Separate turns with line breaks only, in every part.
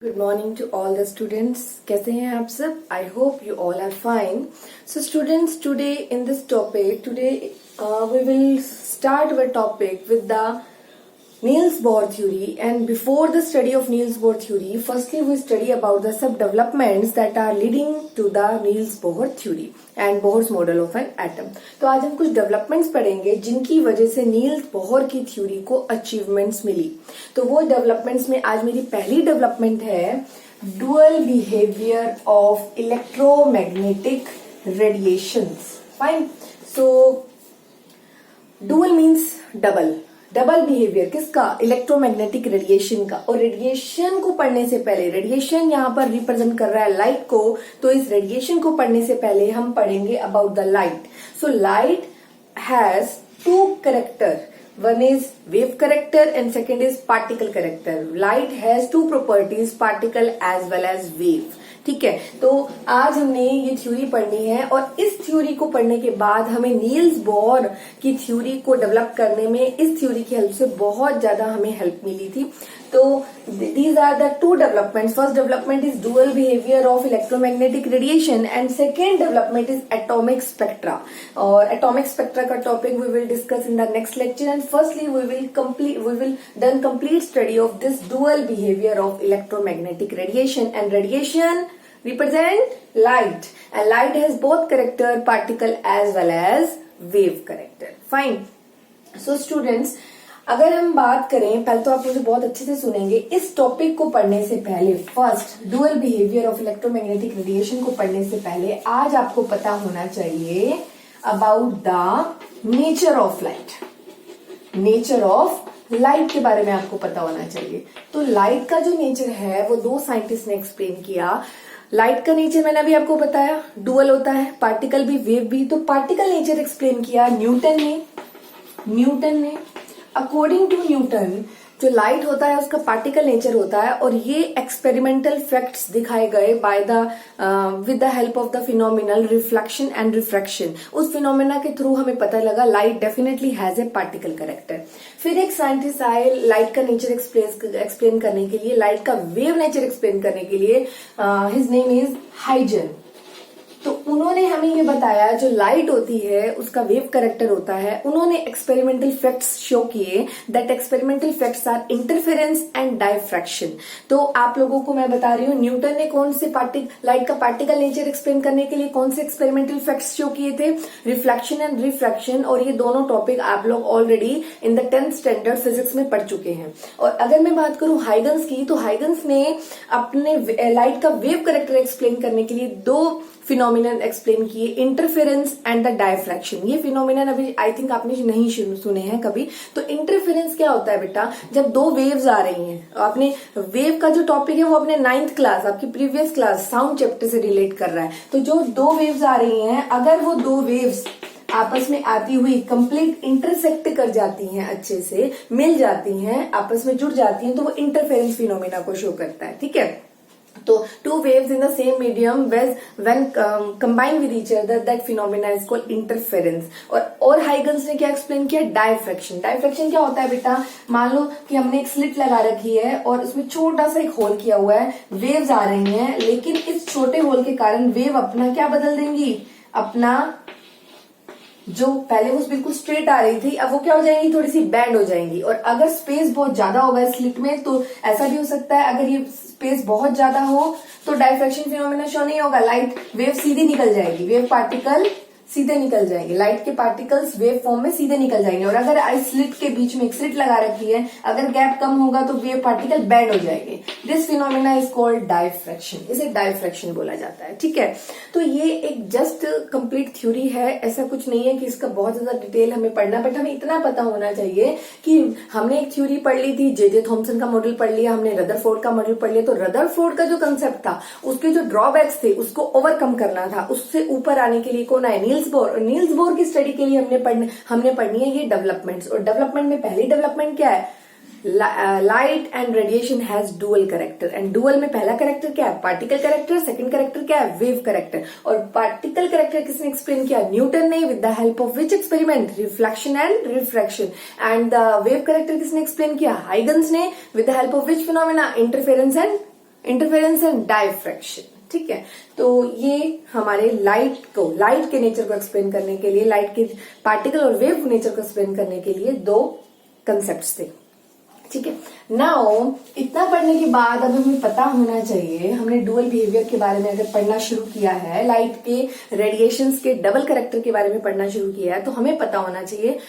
Good morning to all the students. कैसे हैं आप सब? I hope you all are fine. So students, today in this topic we will start our topic with the Niels Bohr theory, and before the study of Niels Bohr theory, firstly we study about the sub-developments that are leading to the Niels Bohr theory and Bohr's model of an atom. तो आज हम कुछ developments पढ़ेंगे जिनकी वजह से Niels Bohr की theory को अचीवमेंट्स मिली। तो वो डेवलपमेंट्स में आज मेरी पहली डेवलपमेंट है dual behaviour of electromagnetic radiations. Fine. So dual means double behaviour किसका? इलेक्ट्रोमैग्नेटिक रेडिएशन का। और रेडिएशन को पढ़ने से पहले, रेडिएशन यहाँ पर रिप्रेजेंट कर रहा है लाइट को, तो इस रेडिएशन को पढ़ने से पहले हम पढ़ेंगे about the light. So light has two character, one is wave character and second is particle character. Light has two properties, particle as well as wave. ठीक है, तो आज हमने ये थ्योरी पढ़नी है और इस थ्योरी को पढ़ने के बाद हमें नील्स बोर की थ्योरी को डेवलप करने में इस थ्योरी की हेल्प से बहुत ज्यादा हमें हेल्प मिली थी। तो these are the two developments. First development is dual behavior of electromagnetic radiation and second development is atomic spectra. और atomic spectra का topic we will discuss in the next lecture, and firstly we will done complete study of this dual behavior of electromagnetic radiation, and radiation represent light, and light has both character, particle as well as wave character. Fine. So students, अगर हम बात करें, पहले तो आप मुझे बहुत अच्छे से सुनेंगे, इस टॉपिक को पढ़ने से पहले, first dual behaviour of electromagnetic radiation को पढ़ने से पहले आज आपको पता होना चाहिए about the nature of light. Nature of light के बारे में आपको पता होना चाहिए। तो लाइट का जो नेचर है वो दो साइंटिस्ट ने एक्सप्लेन किया। लाइट का नेचर मैंने अभी आपको बताया, डुअल होता है, पार्टिकल भी वेव भी। तो पार्टिकल नेचर एक्सप्लेन किया न्यूटन ने। अकॉर्डिंग टू न्यूटन जो लाइट होता है उसका पार्टिकल नेचर होता है, और ये एक्सपेरिमेंटल फैक्ट्स दिखाए गए by the with the help of the phenomenal reflection and refraction. उस फिनोमिना के थ्रू हमें पता लगा light definitely has a particle character. फिर एक साइंटिस्ट आए लाइट का नेचर एक्सप्लेन करने के लिए, लाइट का वेव नेचर एक्सप्लेन करने के लिए। His name is Huygens. तो उन्होंने हमें ये बताया जो लाइट होती है उसका वेव कैरेक्टर होता है। उन्होंने एक्सपेरिमेंटल फैक्ट्स शो किए, that experimental facts are interference and diffraction. तो आप लोगों को मैं बता रही हूँ न्यूटन ने कौन से लाइट का पार्टिकल नेचर एक्सप्लेन करने के लिए कौन से एक्सपेरिमेंटल फैक्ट्स शो किए थे? Reflection and refraction. और ये दोनों टॉपिक आप लोग already in the 10th standard physics में पढ़ चुके हैं। और अगर मैं बात करूं हाइगन्स की, तो हाइगन्स ने अपने लाइट का वेव कैरेक्टर एक्सप्लेन करने के लिए दो फिनोमिनन एक्सप्लेन किए, इंटरफेरेंस एंड द डायफ्रैक्शन। ये फिनोमिनन अभी आई थिंक आपने नहीं सुने हैं कभी। तो इंटरफेरेंस क्या होता है बेटा? जब दो वेव्स आ रही हैं, आपने वेव का जो टॉपिक है वो अपने 9th क्लास, आपकी प्रीवियस क्लास साउंड चैप्टर से रिलेट कर रहा है। तो जो दो वेव्स आ रही हैं, अगर वो दो वेव्स आपस में आती हुई कंप्लीट इंटरसेक्ट कर जाती हैं, अच्छे से मिल जाती हैं, आपस में जुड़ जाती हैं, तो वो इंटरफेरेंस फिनोमिना को शो करता है। ठीक है, तो two waves in the same medium when combined with each other, that phenomena is called interference। और हाइगन्स ने क्या एक्सप्लेन किया? डायफ्रैक्शन। डायफ्रैक्शन क्या होता है बेटा? मान लो कि हमने एक स्लिट लगा रखी है और उसमें छोटा सा एक होल किया हुआ है, वेव्स आ रही हैं, लेकिन इस छोटे होल के कारण वेव अपना क्या बदल देंगी? अपना जो पहले वो बिल्कुल स्ट्रेट आ रही थी, अब वो क्या हो जाएंगी? थोड़ी सी बैंड हो जाएंगी। और अगर स्पेस बहुत ज्यादा होगा इस स्लिट में, तो ऐसा भी हो सकता है अगर ये स्पेस बहुत ज्यादा हो तो डायफ्रैक्शन फिनोमेना शो नहीं होगा, लाइट वेव सीधी निकल जाएगी, वेव पार्टिकल सीधे निकल जाएंगे, लाइट के पार्टिकल्स वेव फॉर्म में सीधे निकल जाएंगे। और अगर इस स्लिट के बीच में एक स्लिट लगा रखी है, अगर गैप कम होगा तो वेव पार्टिकल बैंड हो जाएंगे। This phenomena is called diffraction, इसे डायफ्रैक्शन बोला जाता है। ठीक है, तो ये एक जस्ट कंप्लीट थ्योरी है, ऐसा कुछ नहीं है कि इसका बहुत ज्यादा डिटेल हमें पढ़ना, बट हमें इतना पता होना चाहिए कि हमने एक थ्योरी पढ़ ली थी, जे थॉमसन का मॉडल पढ़ लिया, हमने रदरफोर्ड का मॉडल पढ़ लिया। तो रदरफोर्ड का जो कंसेप्ट था, उसके जो ड्रॉबैक्स थे उसको ओवरकम करना था, उससे ऊपर आने के लिए कौन आए? Niels Bohr. नील्स बोर की स्टडी के लिए हमने पढ़नी है ये डेवलपमेंट्स। और डेवलपमेंट में पहली डेवलपमेंट क्या है? Light and radiation has dual character, and dual में पहला कैरेक्टर क्या है? Particle character. सेकंड कैरेक्टर क्या है? Wave character. और पार्टिकल कैरेक्टर किसने एक्सप्लेन किया? न्यूटन ने, with the help of which experiment? Reflection and refraction. And the wave character किसने एक्सप्लेन किया? हाइगन्स ने, with the help of which phenomena? Interference and interference and diffraction. ठीक है, तो ये हमारे लाइट के नेचर को एक्सप्लेन करने के लिए, लाइट के पार्टिकल और वेव नेचर को एक्सप्लेन करने के लिए दो कंसेप्ट्स थे। ठीक है, नाउ इतना पढ़ने के बाद अब हमें पता होना चाहिए, हमने डुअल बिहेवियर के बारे में अगर पढ़ना शुरू किया है, लाइट के रेडिएशंस के डबल कैरेक्टर के बारे में पढ़ना शुरू किया है, तो हमें पता होना चाहिए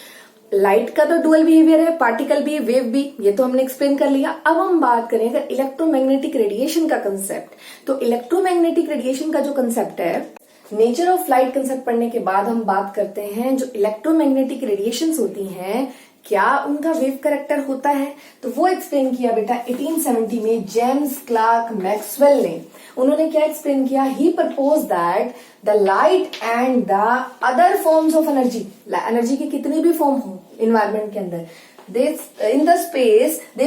लाइट का तो डुअल बिहेवियर है, पार्टिकल भी, वेव भी, ये तो हमने एक्सप्लेन कर लिया। अब हम बात करें अगर इलेक्ट्रोमैग्नेटिक रेडिएशन का कंसेप्ट, तो इलेक्ट्रोमैग्नेटिक रेडिएशन का जो कंसेप्ट है, नेचर ऑफ लाइट कंसेप्ट पढ़ने के बाद हम बात करते हैं जो इलेक्ट्रोमैग्नेटिक रेडिएशंस होती हैं, क्या उनका वेव कैरेक्टर होता है। तो वो एक्सप्लेन किया बेटा 1870 में जेम्स क्लार्क मैक्सवेल ने। उन्होंने क्या एक्सप्लेन किया, he propose that the light and the other forms of energy, energy की कितनी भी फॉर्म हो इन्वायरमेंट के अंदर, they in the space they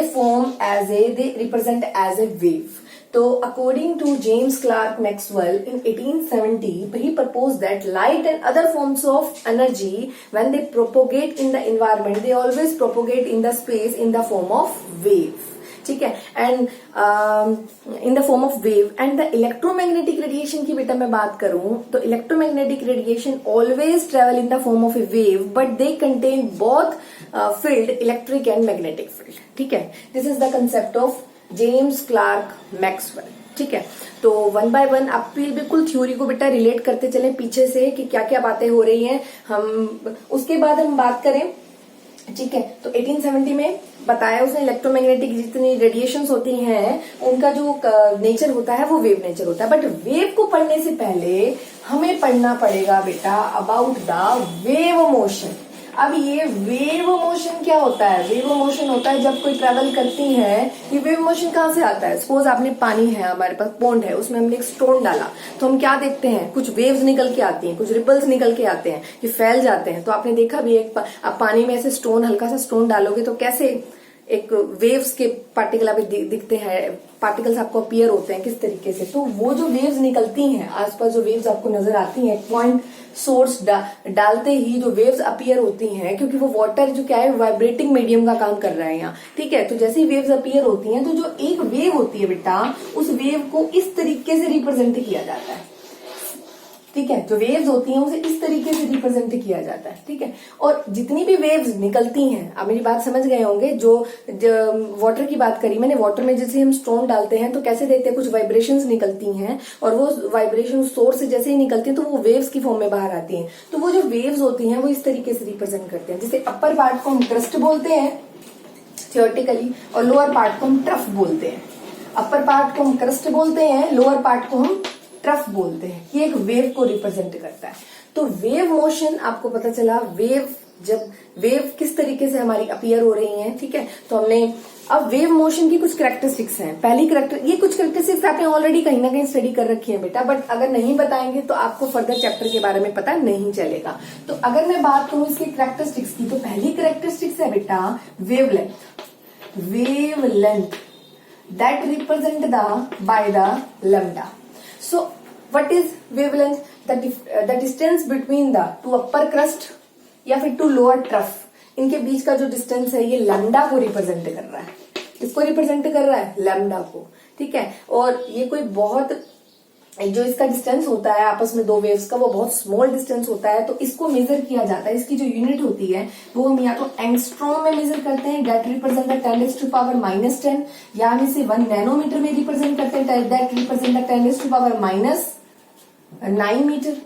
they represent as a wave. So, according to James Clerk Maxwell in 1870, he proposed that light and other forms of energy, when they propagate in the environment, they always propagate in the space in the form of wave. ठीक है, and in the form of wave. And the electromagnetic radiation की बेटा मैं बात करूं तो electromagnetic radiation always travel in the form of a wave, but they contain both field, electric and magnetic field. ठीक है, this is the concept of James Clerk Maxwell. ठीक है, तो वन बाय वन आप बिल्कुल थ्योरी को बेटा relate करते चले पीछे से कि क्या क्या बातें हो रही हैं। हम उसके बाद हम बात करें, ठीक है, तो 1870 में बताया उसने इलेक्ट्रोमैग्नेटिक जितनी रेडिएशंस होती हैं उनका जो नेचर होता है वो वेव नेचर होता है। बट वेव को पढ़ने से पहले हमें पढ़ना पड़ेगा बेटा अबाउट द वेव मोशन। अब ये वेव मोशन क्या होता है? वेव मोशन होता है जब कोई ट्रेवल करती है। ये वेव मोशन कहाँ से आता है? सपोज आपने पानी है, हमारे पास पॉन्ड है, उसमें हमने एक स्टोन डाला तो हम क्या देखते हैं, कुछ वेव्स निकल के आती हैं, कुछ रिपल्स निकल के आते हैं, ये फैल जाते हैं। तो आपने देखा भी आप पानी में ऐसे स्टोन, हल्का सा स्टोन डालोगे तो कैसे एक वेव्स के पार्टिकल आप दिखते हैं, पार्टिकल्स आपको अपीयर होते हैं किस तरीके से। तो वो जो वेव्स निकलती हैं, आसपास जो वेव्स आपको नजर आती हैं, पॉइंट सोर्स डालते ही जो वेव्स अपीयर होती हैं, क्योंकि वो वाटर जो क्या है वाइब्रेटिंग मीडियम का काम कर रहा है यहाँ। ठीक है, तो जैसे ही वेव्स अपीयर होती हैं तो जो एक वेव होती है बेटा, उस वेव को इस तरीके से रिप्रेजेंट किया जाता है। ठीक है, जो वेव्स होती हैं उसे इस तरीके से रिप्रेजेंट किया जाता है। ठीक है, और जितनी भी वेव्स निकलती हैं, आप मेरी बात समझ गए होंगे। जो वाटर की बात करी मैंने, वाटर में जैसे हम स्टोन डालते हैं तो कैसे देखते हैं, कुछ वाइब्रेशंस निकलती हैं और वो वाइब्रेशन सोर्स से जैसे ही निकलती हैं तो वो वेव्स की फॉर्म में बाहर आती हैं। तो वो जो वेव्स होती हैं वो इस तरीके से रिप्रेजेंट करते हैं। जैसे अपर पार्ट को हम क्रस्ट बोलते हैं थियोरेटिकली, और लोअर पार्ट को हम ट्रफ बोलते हैं। अपर पार्ट को हम क्रस्ट बोलते हैं, लोअर पार्ट को हम ट्रफ बोलते हैं। ये एक वेव को रिप्रेजेंट करता है। तो वेव मोशन आपको पता चला, वेव किस तरीके से हमारी अपीयर हो रही हैं। ठीक है, तो हमने अब वेव मोशन की कुछ कैरेक्टरिस्टिक्स हैं। पहली ये कुछ कैरेक्टरिस्टिक्स आपने ऑलरेडी कहीं ना कहीं स्टडी कर रखी है बेटा, बट अगर नहीं बताएंगे तो आपको फर्दर चैप्टर के बारे में पता नहीं चलेगा। तो अगर मैं बात करूं इसकी कैरेक्टरिस्टिक्स की, तो पहली कैरेक्टरिस्टिक्स है बेटा wavelength. Wavelength that represent by the lambda. So, what is wavelength? The distance between the two upper crust या फिर two lower trough, इनके बीच का जो डिस्टेंस है ये लैम्डा को रिप्रेजेंट कर रहा है। इसको रिप्रेजेंट कर रहा है लैम्डा को। ठीक है, और ये कोई बहुत जो इसका डिस्टेंस होता है आपस में दो वेव्स का, वो बहुत स्मॉल डिस्टेंस होता है। तो इसको मेजर किया जाता है, इसकी जो यूनिट होती है वो हम या तो एंगस्ट्रॉम में मेजर करते हैं, दैट रिप्रेजेंट द 10⁻⁻10, या हम इसे 1 नैनोमीटर में रिप्रेजेंट करते हैं, that represent the 10⁻⁹ metre.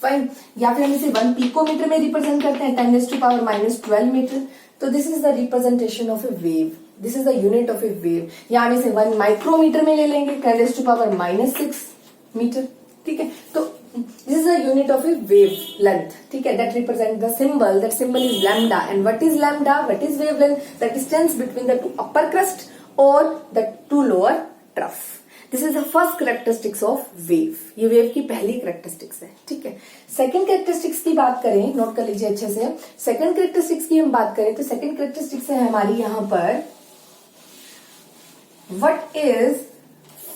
Fine, या फिर हम इसे 1 पिकोमीटर में रिप्रेजेंट करते हैं, 10⁻⁻12 मीटर। तो this is the representation of a wave, this is the unit of a wave. या हम इसे 1 माइक्रोमीटर में ले लेंगे, 10⁻⁻6 मीटर। ठीक है, तो this is the unit of a wave length. ठीक है, that represent the symbol, that symbol is lambda. And what is lambda, what is wavelength? The distance between the two upper crest और the two lower trough. This is the first characteristics of wave. ये wave की पहली characteristics है। ठीक है, second characteristics की बात करें, नोट कर लीजिए अच्छे से। सेकंड कैरेक्टरिस्टिक्स की हम बात करें तो सेकंड कैरेक्टरिस्टिक्स है हमारी यहां पर, what is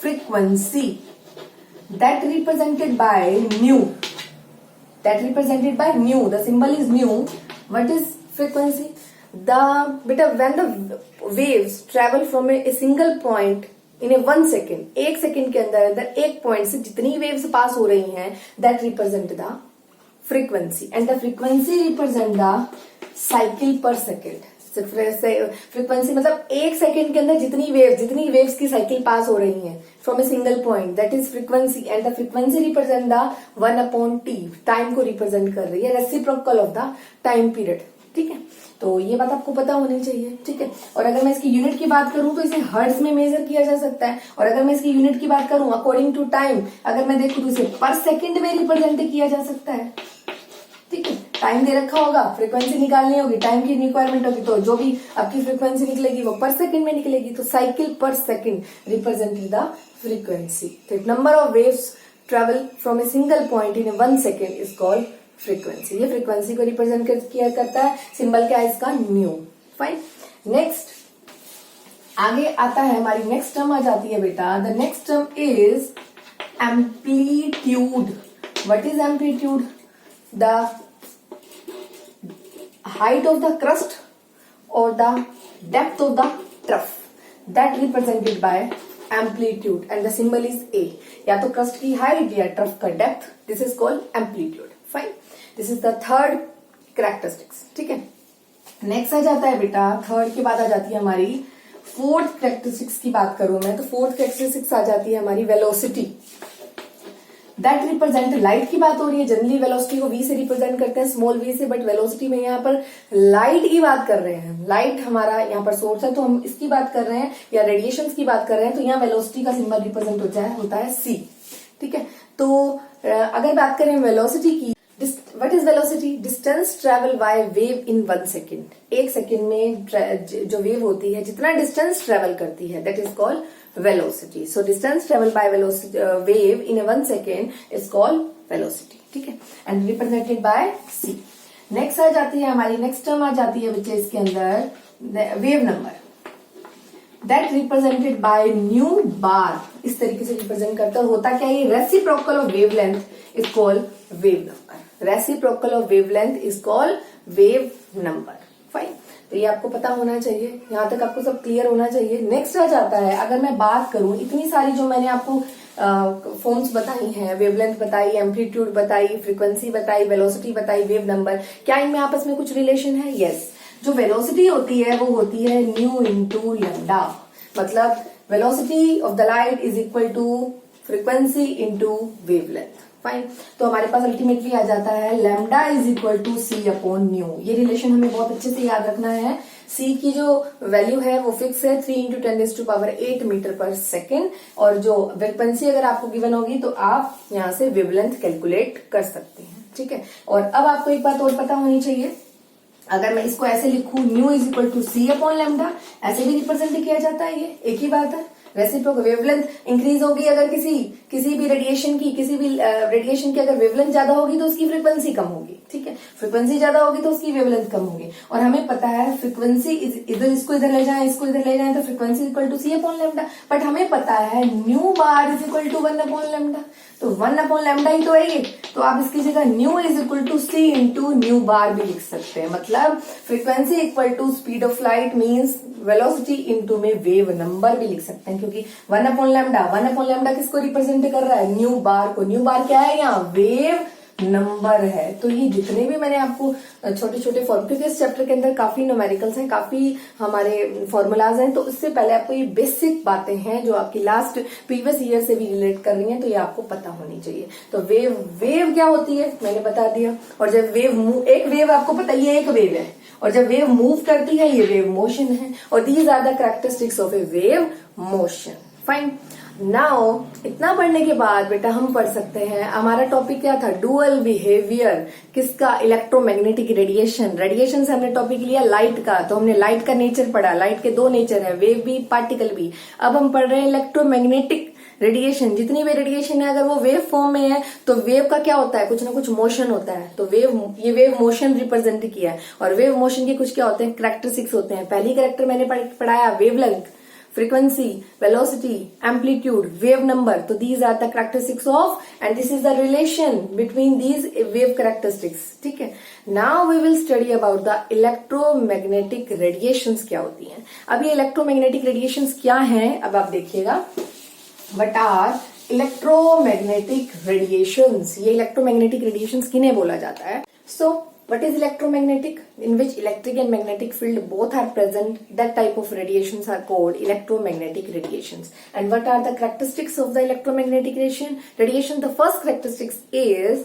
frequency that represented by nu, that represented by nu, the symbol is nu. What is frequency? When the waves travel from a single point in A 1 second, 1 second के अंदर एक point से जितनी waves पास हो रही हैं that represent the frequency and the frequency represent the cycle पर second. Frequency मतलब 1 सेकेंड के अंदर जितनी वेव्स की साइकिल पास हो रही हैं from a single point, that is frequency and the frequency represent the 1/t, time को रिप्रेजेंट कर रही है, reciprocal of the time period. ठीक है, तो ये बात आपको पता होनी चाहिए। ठीक है, और अगर मैं इसकी यूनिट की बात करूं तो इसे हर्ट्ज में मेजर किया जा सकता है, और अगर मैं इसकी यूनिट की बात करूं अकॉर्डिंग टू टाइम, अगर मैं देखूं तो इसे पर सेकेंड में रिप्रेजेंट किया जा सकता है। ठीक है, टाइम दे रखा होगा, फ्रीक्वेंसी निकालनी होगी, टाइम की रिक्वायरमेंट होगी, तो जो भी आपकी फ्रीक्वेंसी निकलेगी वो पर सेकेंड में निकलेगी, तो साइकिल पर सेकेंड रिप्रेजेंट द फ्रीक्वेंसी। तो number of waves travel from a single point in 1 second is called frequency. ये फ्रीक्वेंसी को रिप्रेजेंट किया करता है, सिंबल क्या है इसका, न्यू। फाइन, नेक्स्ट आगे आता है, हमारी नेक्स्ट टर्म आ जाती है बेटा, the next term is amplitude. What is amplitude? The height of the crust or the depth of the trough that represented by amplitude and the symbol is A। या तो crust की height या trough का depth, this is called amplitude। fine, this is the third characteristics। ठीक है, next आ जाता है बेटा, थर्ड के बाद आ जाती है हमारी फोर्थ कैरेक्टरिस्टिक्स की बात करूं मैं तो फोर्थ कैरेक्टरिस्टिक्स आ जाती है हमारी वेलोसिटी। दैट रिप्रेजेंट, लाइट की बात हो रही है, जनरली वेलोसिटी को v से रिप्रेजेंट करते हैं, स्मॉल v से, बट वेलोसिटी में यहाँ पर लाइट की बात कर रहे हैं। लाइट हमारा यहाँ पर सोर्स है तो हम इसकी बात कर रहे हैं, या रेडिएशन की बात कर रहे हैं, तो यहाँ वेलोसिटी का सिंबल रिप्रेजेंट होता है c। ठीक है, तो अगर बात करें वेलोसिटी की, what is velocity? Distance travel by wave in 1 second. 1 second में जो वेव होती है जितना डिस्टेंस ट्रेवल करती है that is called velocity। So distance traveled by velocity wave in a 1 second is called velocity। ठीक है, and represented by c। Next आ जाती है हमारी, नेक्स्ट टर्म आ जाती है बच्चे इसके अंदर wave number. That represented by nu bar, इस तरीके से रिप्रेजेंट करता है। होता क्या है, reciprocal of wavelength is called wave number. Reciprocal of wavelength is called wave number. Fine, तो ये आपको पता होना चाहिए, यहां तक आपको सब क्लियर होना चाहिए। नेक्स्ट आ जाता है, अगर मैं बात करूं, इतनी सारी जो मैंने आपको फॉर्म्स बताई हैं, वेवलेंथ बताई, एम्पलीट्यूड बताई, फ्रीक्वेंसी बताई, वेलोसिटी बताई, वेव नंबर, क्या इनमें आपस में कुछ रिलेशन है? यस। जो वेलोसिटी होती है वो होती है न्यू इंटू लैम्डा, मतलब velocity of the light is equal to frequency into wavelength. Fine, तो हमारे पास अल्टीमेटली आ जाता है lambda is equal to c upon nu. ये रिलेशन हमें बहुत अच्छे से याद रखना है। सी की जो वैल्यू है वो फिक्स है 3 × 10⁸ मीटर पर सेकेंड, और जो फ्रीक्वेंसी अगर आपको गिवन होगी तो आप यहां से वेवलेंथ कैलकुलेट कर सकते हैं। ठीक है, और अब आपको एक बात और पता होनी चाहिए, अगर मैं इसको ऐसे लिखूं nu is equal to c upon lambda, ऐसे भी रिप्रेजेंट किया जाता है, ये एक ही बात है। रेसिप्रोकल वेवलेंथ इंक्रीज होगी अगर किसी भी रेडिएशन की अगर वेवलेंथ ज्यादा होगी तो उसकी फ्रीक्वेंसी कम होगी। ठीक है, फ्रीक्वेंसी ज्यादा होगी तो उसकी वेवलेंथ कम होगी, और हमें पता है फ्रीक्वेंसी इधर, इसको इधर ले जाएं, इसको इधर ले जाएं, तो frequency equal to c upon lambda, but हमें पता है nu bar is equal to 1 upon lambda, तो 1 अपॉन लैम्डा ही तो है ये, तो आप इसकी जगह nu is equal to c into nu bar भी लिख सकते हैं। मतलब frequency equal to speed of light means velocity into में वेव नंबर भी लिख सकते हैं, क्योंकि 1 अपॉन लैम्डा किसको रिप्रेजेंट कर रहा है? न्यू बार को। न्यू बार क्या है यहाँ? वेव नंबर है। तो ये जितने भी मैंने आपको छोटे छोटे फॉर्मूले, क्योंकि इस चैप्टर के अंदर काफी न्यूमेरिकल्स हैं, काफी हमारे फॉर्मूलाज हैं, तो इससे पहले आपको ये बेसिक बातें हैं जो आपकी लास्ट प्रीवियस ईयर से भी रिलेट कर रही हैं, तो ये आपको पता होनी चाहिए। तो वेव क्या होती है मैंने बता दिया, और जब एक वेव आपको पता है ये एक वेव है, और जब वेव मूव करती है ये वेव मोशन है, और these are the characteristics of a wave motion. Fine, now इतना पढ़ने के बाद बेटा हम पढ़ सकते हैं, हमारा टॉपिक क्या था? डुअल बिहेवियर किसका? इलेक्ट्रोमैग्नेटिक रेडिएशन से हमने टॉपिक लिया लाइट का, तो हमने लाइट का नेचर पढ़ा। लाइट के 2 नेचर है, वेव भी पार्टिकल भी। अब हम पढ़ रहे हैं इलेक्ट्रोमैग्नेटिक रेडिएशन। जितनी भी रेडिएशन है अगर वो वेव फॉर्म में है तो वेव का क्या होता है? कुछ ना कुछ मोशन होता है, तो ये वेव मोशन रिप्रेजेंट किया है, और वेव मोशन के कुछ क्या होते हैं? कैरेक्टरिस्टिक्स होते हैं। पहली कैरेक्टर मैंने पढ़ाया wavelength, frequency, velocity, amplitude, wave number. So these are the characteristics of, and this is the relation between these wave characteristics. ठीक है. Now we will study about the electromagnetic radiations क्या होती हैं. अब ये electromagnetic radiations क्या हैं, अब आप देखिएगा. What are electromagnetic radiations? ये electromagnetic radiations किन्हें बोला जाता है? So what is electromagnetic? In which electric and magnetic field both are present. That type of radiations are called electromagnetic radiations. And what are the characteristics of the electromagnetic radiation? The first characteristics is,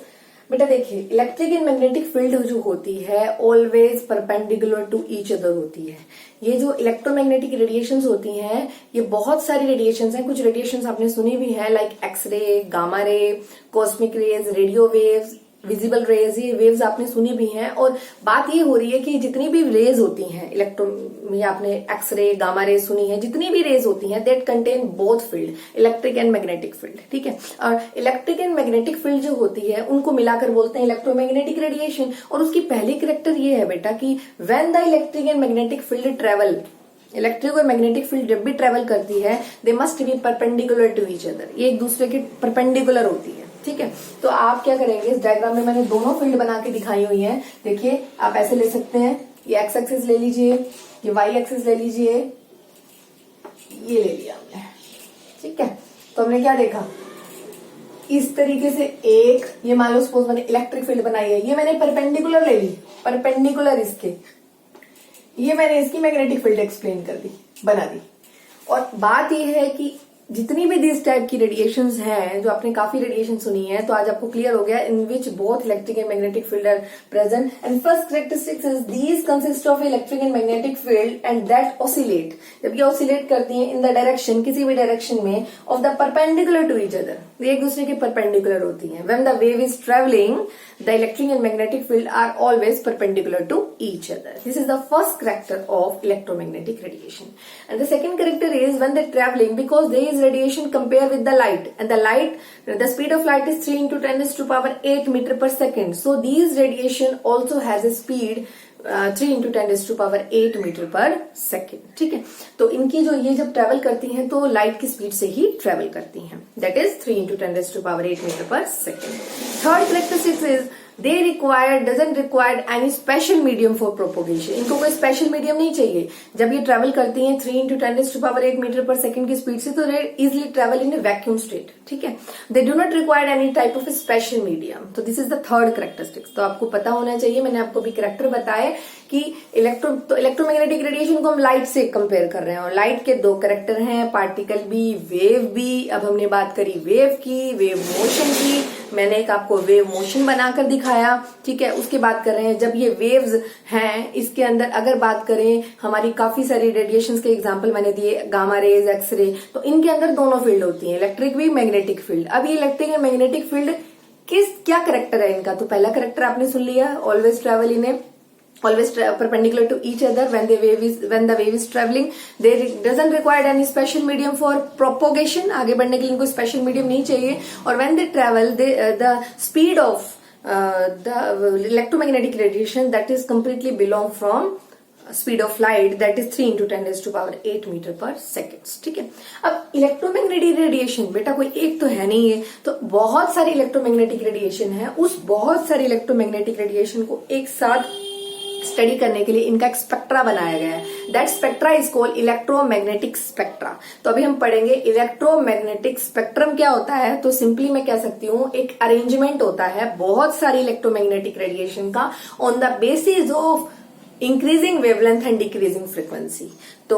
बेटा देखिए, electric and magnetic field जो होती है always perpendicular to each other होती है. ये जो electromagnetic radiations होती हैं, ये बहुत सारी रेडिएशंस हैं. कुछ रेडिएशंस आपने सुनी भी है, like X ray, gamma ray, cosmic rays, radio waves, visible rays. ये वेव्स आपने सुनी भी हैं. और बात ये हो रही है कि जितनी भी रेज होती हैं, ये आपने एक्सरे, गामा रे सुनी है, जितनी भी रेज होती हैं, that contain both field, electric and magnetic field. ठीक है. और इलेक्ट्रिक एंड मैग्नेटिक फील्ड जो होती है उनको मिलाकर बोलते हैं इलेक्ट्रोमैग्नेटिक रेडिएशन. और उसकी पहली कैरेक्टर ये है बेटा कि when the electric and magnetic field travel, electric और मैग्नेटिक फील्ड जब भी ट्रेवल करती है, they must be perpendicular to each other. ये एक दूसरे के परपेंडिकुलर होती है. ठीक है. तो आप क्या करेंगे, इस डायग्राम में मैंने दोनों फील्ड बना के दिखाई हुई हैं. देखिए, आप ऐसे ले सकते हैं, ये एक्स एक्सिस ले लीजिए, ये वाई एक्सिस ले लीजिए, ये ले लिया हमने. ठीक है. तो हमने क्या देखा, इस तरीके से एक, ये मान लो सपोज मैंने इलेक्ट्रिक फील्ड बनाई है, ये मैंने परपेंडिकुलर ले ली, परपेंडिकुलर इसके, ये मैंने इसकी मैग्नेटिक फील्ड एक्सप्लेन कर दी, बना दी. और बात ये है कि जितनी भी दिस टाइप की रेडिएशंस हैं, जो आपने काफी रेडिएशन सुनी है, तो आज आपको क्लियर हो गया in which both electric and magnetic field are present. And first characteristics is these consist of electric and magnetic field and that oscillate. जब ये ऑसिलेट करती हैं इन द डायरेक्शन, किसी भी डायरेक्शन में, of the perpendicular to each other, ये एक दूसरे के परपेंडिकुलर होती हैं. When the wave is travelling, the electric and magnetic field are always perpendicular to each other. This is the first character of electromagnetic radiation. And the second character is when they're traveling, because there is radiation compared with the light, and the speed of light is 3 into 10 to the power 8 meter per second. So these radiation also has a speed 3 into 10 to the power 8 metre per second. ठीक है. तो इनकी जो ये जब travel करती हैं तो लाइट की स्पीड से ही ट्रेवल करती हैं, that is 3 into 10 to the power 8 metre per second. Third characteristics is they doesn't require any special medium for propagation. इनको कोई स्पेशल मीडियम नहीं चाहिए. जब ये ट्रेवल करती हैं 3 into 10 to the power 8 metre per second की स्पीड से, तो they easily travel in a vacuum state. ठीक है. They do not require any type of a special medium. तो this is the third characteristics. तो आपको पता होना चाहिए, मैंने आपको भी कैरेक्टर बताए कि इलेक्ट्रोमैग्नेटिक रेडिएशन को हम लाइट से कंपेयर कर रहे हैं, और लाइट के दो कैरेक्टर हैं, पार्टिकल भी, वेव भी. अब हमने बात करी वेव की, वेव मोशन की. मैंने एक आपको वेव मोशन बनाकर दिखाया. ठीक है. उसकी बात कर रहे हैं जब ये वेव्स हैं, इसके अंदर अगर बात करें, हमारी काफी सारी रेडिएशंस के एग्जांपल मैंने दिए, गामा रेज, एक्सरे. तो इनके अंदर दोनों फील्ड होती हैं, इलेक्ट्रिक भी, मैग्नेटिक फील्ड. अब ये इलेक्ट्रिक एंड मैग्नेटिक फील्ड क्या करेक्टर है इनका? तो पहला करेक्टर आपने सुन लिया, always travel in A always perpendicular to each other. When the wave is traveling, there doesn't require any special medium for propagation. आगे बढ़ने के लिए इनको स्पेशल मीडियम नहीं चाहिए. और when they travel, the speed of the electromagnetic radiation that is completely belong from speed of light, that is 3 into 10 to the power 8 metre per second. ठीक है. अब इलेक्ट्रोमैग्नेटिक रेडिएशन बेटा कोई एक तो है नहीं है, तो बहुत सारी इलेक्ट्रोमैग्नेटिक रेडिएशन है. उस बहुत सारी इलेक्ट्रोमैग्नेटिक रेडिएशन को एक साथ स्टडी करने के लिए इनका एक स्पेक्ट्रा बनाया गया है. That spectra is called electromagnetic spectra. तो अभी हम पढ़ेंगे इलेक्ट्रोमैग्नेटिक स्पेक्ट्रम क्या होता है. तो सिंपली मैं कह सकती हूँ एक अरेंजमेंट होता है बहुत सारी इलेक्ट्रोमैग्नेटिक रेडिएशन का on the basis of increasing wavelength and decreasing frequency. तो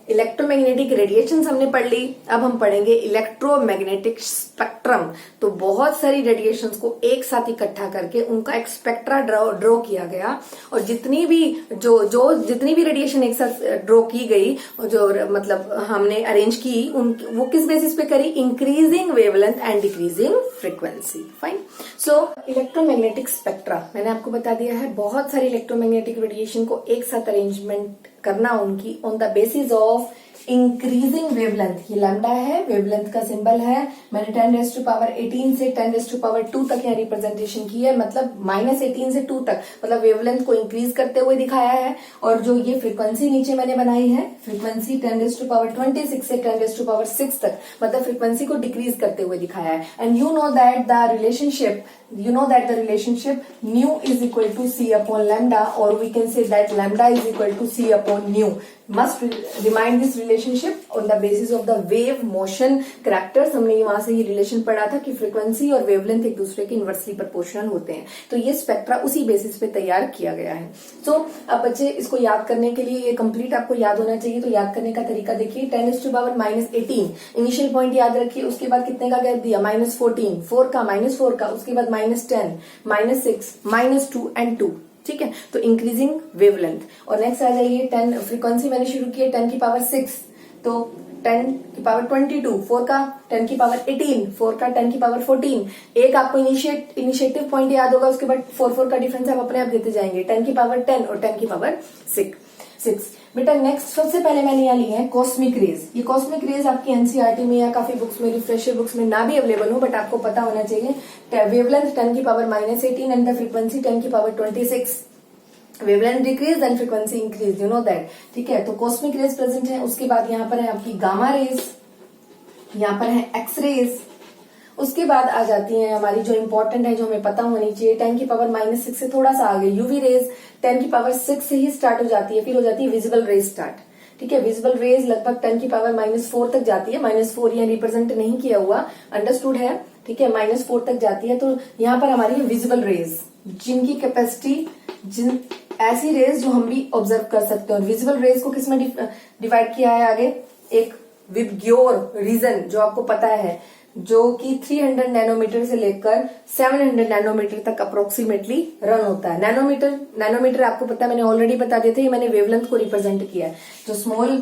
इलेक्ट्रोमैग्नेटिक रेडिएशंस हमने पढ़ ली. अब हम पढ़ेंगे इलेक्ट्रोमैग्नेटिक स्पेक्ट्रम. तो बहुत सारी रेडिएशंस को एक साथ इकट्ठा करके उनका एक स्पेक्ट्रा ड्रॉ किया गया. और जितनी भी रेडिएशन एक साथ ड्रॉ की गई, जो मतलब हमने अरेंज की, वो किस बेसिस पे करी? Increasing wavelength and decreasing frequency. Fine. So electromagnetic spectra मैंने आपको बता दिया है. बहुत सारी इलेक्ट्रोमैग्नेटिक रेडिएशन को एक साथ अरेंजमेंट करना उनकी on the basis of increasing wavelength, ये लैम्डा है, वेवलेंथ का सिंबल है, मैंने 10⁻18 से 10⁻2 तक यहाँ रिप्रेजेंटेशन की है, मतलब -18 से 2 तक, मतलब वेवलेंथ को इंक्रीज करते हुए दिखाया है। और जो ये फ्रीक्वेंसी नीचे मैंने बनाई है, फ्रीक्वेंसी 10⁻26 से 10⁻6 तक, मतलब फ्रीक्वेंसी को डिक्रीज करते हुए दिखाया है। And you know that the relationship nu is equal to c upon lambda, or we can say that lambda is equal to c upon nu. Must remind this relationship on the basis of the wave motion characters. हमने वहां से ये relation पढ़ा था कि frequency और wavelength एक दूसरे के इनवर्सली प्रोपोर्शनल होते हैं, तो ये स्पेक्ट्रा उसी बेसिस पे तैयार किया गया है। So, अब बच्चे इसको याद करने के लिए, ये कंप्लीट आपको याद होना चाहिए, तो याद करने का तरीका देखिए, 10⁻18 इनिशियल पॉइंट याद रखिए, उसके बाद कितने का गैप दिया, -14, 4 का, -4 का, उसके बाद -10, -6, -2 एंड 2, ठीक है। तो इंक्रीजिंग वेवलेंथ। और नेक्स्ट आ जाइए 10, फ्रीक्वेंसी मैंने शुरू की है 10⁻6, तो 10⁻22, 4 का 10⁻18, 4 का 10⁻14, एक आपको इनिशिएटिव पॉइंट याद होगा, उसके बाद 4 का डिफरेंस आप अपने आप देते जाएंगे, 10⁻10 और 10⁻6। बेटा नेक्स्ट, सबसे पहले मैंने यहाँ ली है कॉस्मिक रेज। ये कॉस्मिक रेज आपकी एनसीईआरटी में या काफी बुक्स में, रिफ्रेशर बुक्स में ना भी अवेलेबल हो, बट आपको पता होना चाहिए। Wavelength 10⁻−18 and the frequency 10⁻26। Wavelength decrease and frequency increase, you know that, ठीक है। तो कॉस्मिक रेज प्रेजेंट है। उसके बाद यहाँ पर है आपकी गामा रेज, यहाँ पर है एक्स रेज। उसके बाद आ जाती है हमारी जो इंपॉर्टेंट है, जो हमें पता होनी चाहिए, 10⁻6 से थोड़ा सा आगे यूवी रेज, 10⁻6 से ही स्टार्ट हो जाती है, फिर हो जाती है विजिबल रेज स्टार्ट, ठीक है। विजिबल रेज लगभग 10⁻4 तक जाती है, -4 यहाँ रिप्रेजेंट नहीं किया हुआ, अंडरस्टूड है, ठीक है, -4 तक जाती है। तो यहाँ पर हमारी विजिबल रेज, जिनकी कैपेसिटी, ऐसी रेज जो हम भी ऑब्जर्व कर सकते हैं। और विजिबल रेज को किसमें डिवाइड किया है आगे, एक विबग्योर रीजन जो आपको पता है, जो कि 300 नैनोमीटर से लेकर 700 नैनोमीटर तक अप्रोक्सीमेटली रन होता है। नैनोमीटर आपको पता है, मैंने ऑलरेडी बता दिए थे, मैंने वेवलेंथ को रिप्रेजेंट किया है। जो स्मॉल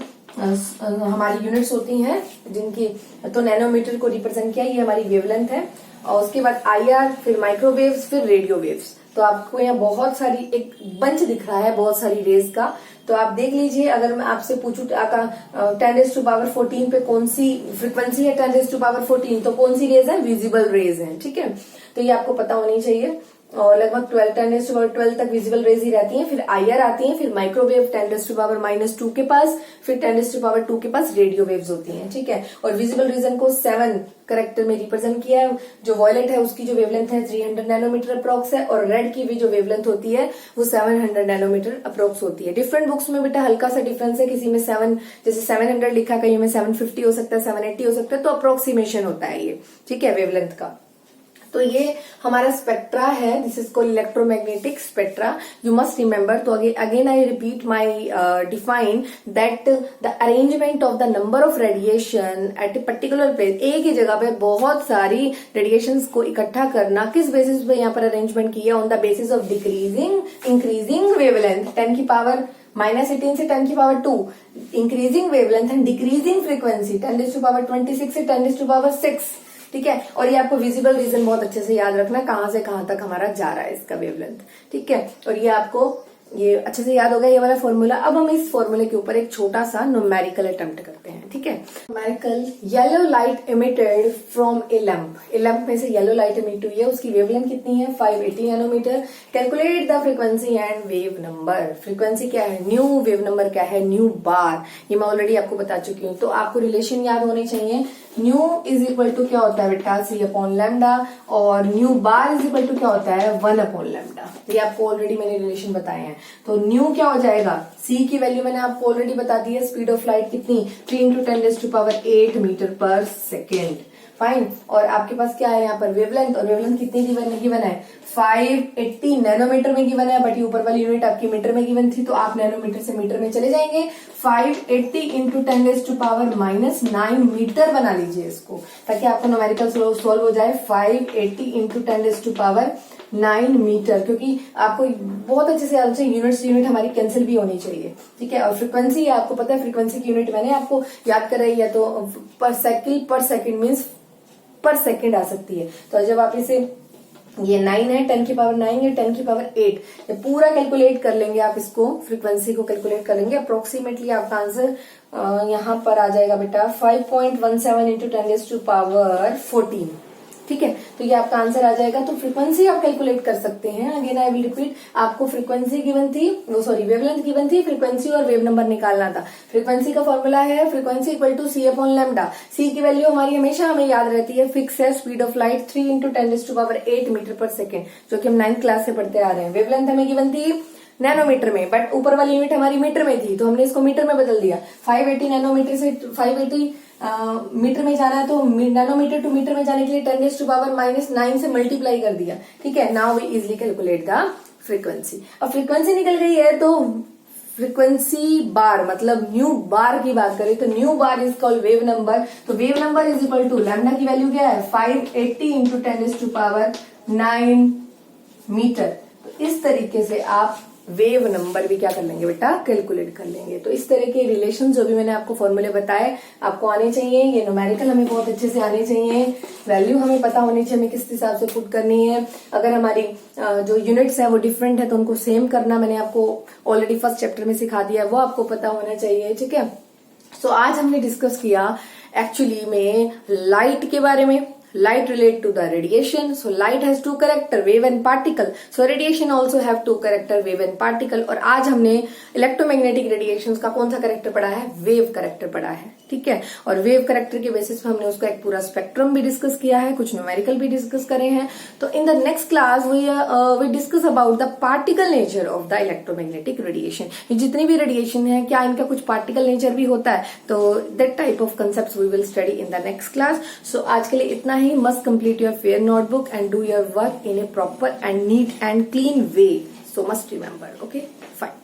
हमारी यूनिट्स होती हैं जिनकी, तो नैनोमीटर को रिप्रेजेंट किया, ये हमारी वेवलेंथ है। और उसके बाद IR, फिर माइक्रोवेव्स, फिर रेडियो वेव्स। तो आपको यहाँ बहुत सारी, एक बंच दिख रहा है बहुत सारी रेज का, तो आप देख लीजिए। अगर मैं आपसे पूछूं 10⁻14 पे कौन सी फ्रीक्वेंसी है, 10⁻14, तो कौन सी रेज है, विजिबल रेज है, ठीक है। तो ये आपको पता होनी चाहिए। और लगभग 10⁻12 तक विजिबल रेज ही रहती हैं, फिर IR आती हैं, फिर माइक्रोवेव 10⁻2 के पास, फिर 10⁻2 के पास रेडियो वेव्स होती हैं, ठीक है। और विजिबल रीजन को 7 करेक्टर में रिप्रेजेंट किया है। जो वॉयलेट है उसकी जो वेवलेंथ है 300 नैनोमीटर अप्रोक्स है, और रेड की भी जो वेवलेंथ होती है वो 700 नैनोमीटर अप्रोक्स होती है। डिफरेंट बुक्स में बेटा हल्का सा डिफरेंस है, किसी में 7, जैसे 700 लिखा, कहीं में 750 हो सकता है, 780 हो सकता है, तो अप्रोक्सीमेशन होता है ये, ठीक है, वेवलेंथ का। तो ये हमारा स्पेक्ट्रा है, this is called electromagnetic spectra, you must remember. तो again I repeat my define that the arrangement of the number of radiation at a particular place, एक ही जगह पे बहुत सारी रेडिएशंस को इकट्ठा करना, किस बेसिस पे यहाँ पर अरेंजमेंट किया, on the basis of increasing wavelength 10⁻−18 से 10⁻2, increasing wavelength and decreasing frequency 10⁻26 से 10⁻6, ठीक है। और ये आपको विजिबल रीजन बहुत अच्छे से याद रखना, कहां से कहां तक हमारा जा रहा है इसका वेवलेंथ, ठीक है। और ये आपको ये अच्छे से याद होगा ये वाला फॉर्मूला। अब हम इस फॉर्मूले के ऊपर एक छोटा सा न्यूमेरिकल अटेम्प्ट करते हैं, ठीक है। Numerical, yellow light emitted from A lamp में से येलो लाइट इमिट हुई है, उसकी वेवलेंथ कितनी है, 580 nanometre. Calculate the frequency and wave number. Frequency क्या है न्यू, वेव नंबर क्या है न्यू बार, ये मैं ऑलरेडी आपको बता चुकी हूँ। तो आपको रिलेशन याद होने चाहिए, न्यू इज इक्वल टू क्या होता है बेटा, c/λ, और nu bar is equal to क्या होता है, 1/λ। ये आपको ऑलरेडी मैंने रिलेशन बताए हैं। तो न्यू क्या हो जाएगा, c की वैल्यू मैंने आपको ऑलरेडी बता दी है, स्पीड ऑफ लाइट कितनी, 3 × 10⁸ मीटर पर सेकेंड, फाइन। और आपके पास क्या है यहाँ पर वेवलेंथ, और वेवलेंथ कितनी गिवन है, 580 नैनोमीटर में गिवन है, बट ये ऊपर वाली यूनिट आपकी मीटर में गिवन थी, तो आप नैनोमीटर से मीटर में चले जाएंगे। 580 × 10⁻9 मीटर बना लीजिए इसको, ताकि आपका न्यूमेरिकल सॉल्व हो जाए। 580 × 10⁻9 मीटर, क्योंकि आपको बहुत अच्छे से याद चाहिए, यूनिट से यूनिट हमारी कैंसिल भी होनी चाहिए, ठीक है। और फ्रीक्वेंसी आपको पता है, फ्रीक्वेंसी की यूनिट मैंने आपको याद कराई है, तो पर सेकंड मीन्स पर सेकंड आ सकती है। तो जब आप इसे, ये 9 है, 10⁻9 है, 10⁸, जब पूरा कैलकुलेट कर लेंगे आप इसको, फ्रीक्वेंसी को कैलकुलेट कर लेंगे, अप्रोक्सीमेटली आपका आंसर यहाँ पर आ जाएगा बेटा 5.17 इंटू 10⁻14। ठीक है, तो ये आपका आंसर आ जाएगा। तो फ्रीक्वेंसी आप कैलकुलेट कर सकते हैं। अगेन आई विल रिपीट, आपको फ्रीक्वेंसी गिवन थी, वेवलेंथ गिवन थी, फ्रीक्वेंसी और वेव नंबर निकालना था। फ्रीक्वेंसी का फॉर्मूला है frequency equal to c upon lambda. C की वैल्यू हमारी हमेशा हमें याद रहती है, फिक्स है, speed of light 3 into 10⁻8 metre per second, जो कि हम 9th क्लास से पढ़ते आ रहे हैं। वेवलेंथ हमें गिवन थी नैनोमीटर में, बट ऊपर वाली यूनिट हमारी मीटर में थी, तो हमने इसको मीटर में बदल दिया। 580 नैनोमीटर से 580 मीटर में जाना है, तो नैनोमीटर टू मीटर में जाने के लिए 10⁻⁻9 से मल्टीप्लाई कर दिया। ठीक है, now we easily calculate the frequency. अब फ्रीक्वेंसी निकल गई है, तो फ्रीक्वेंसी बार मतलब न्यू बार की बात करें तो nu bar is called wave number. तो wave number is equal to lambda की वैल्यू क्या है 580 इंटू 10⁻9 मीटर। तो इस तरीके से आप वेव नंबर भी क्या कर लेंगे बेटा, कैलकुलेट कर लेंगे। तो इस तरह के रिलेशन जो भी मैंने आपको फॉर्मूले बताए आपको आने चाहिए। ये न्यूमेरिकल हमें बहुत अच्छे से आने चाहिए, वैल्यू हमें पता होनी चाहिए हमें किस हिसाब से पुट करनी है। अगर हमारी जो यूनिट्स है वो डिफरेंट है तो उनको सेम करना मैंने आपको ऑलरेडी फर्स्ट चैप्टर में सिखा दिया है, वो आपको पता होना चाहिए। ठीक है, सो आज हमने डिस्कस किया एक्चुअली में लाइट के बारे में। Light relate to the radiation. So light has two character, wave and particle. So radiation also have two character, wave and particle. और आज हमने इलेक्ट्रोमैग्नेटिक रेडिएशन का कौन सा करेक्टर पढ़ा है, वेव करेक्टर पढ़ा है। ठीक है, और वेव करेक्टर के बेसिस पे हमने उसका एक पूरा स्पेक्ट्रम भी डिस्कस किया है, कुछ न्यूमेरिकल भी डिस्कस करे हैं। तो in the next class we discuss about the particle nature of the electromagnetic radiation. ये जितनी भी रेडिएशन है क्या इनका कुछ पार्टिकल नेचर भी होता है, तो that type of concept we will study in the next class. So आज के लिए इतना ही। Must complete your fair notebook and do your work in a proper and neat and clean way. So must remember. Okay, fine.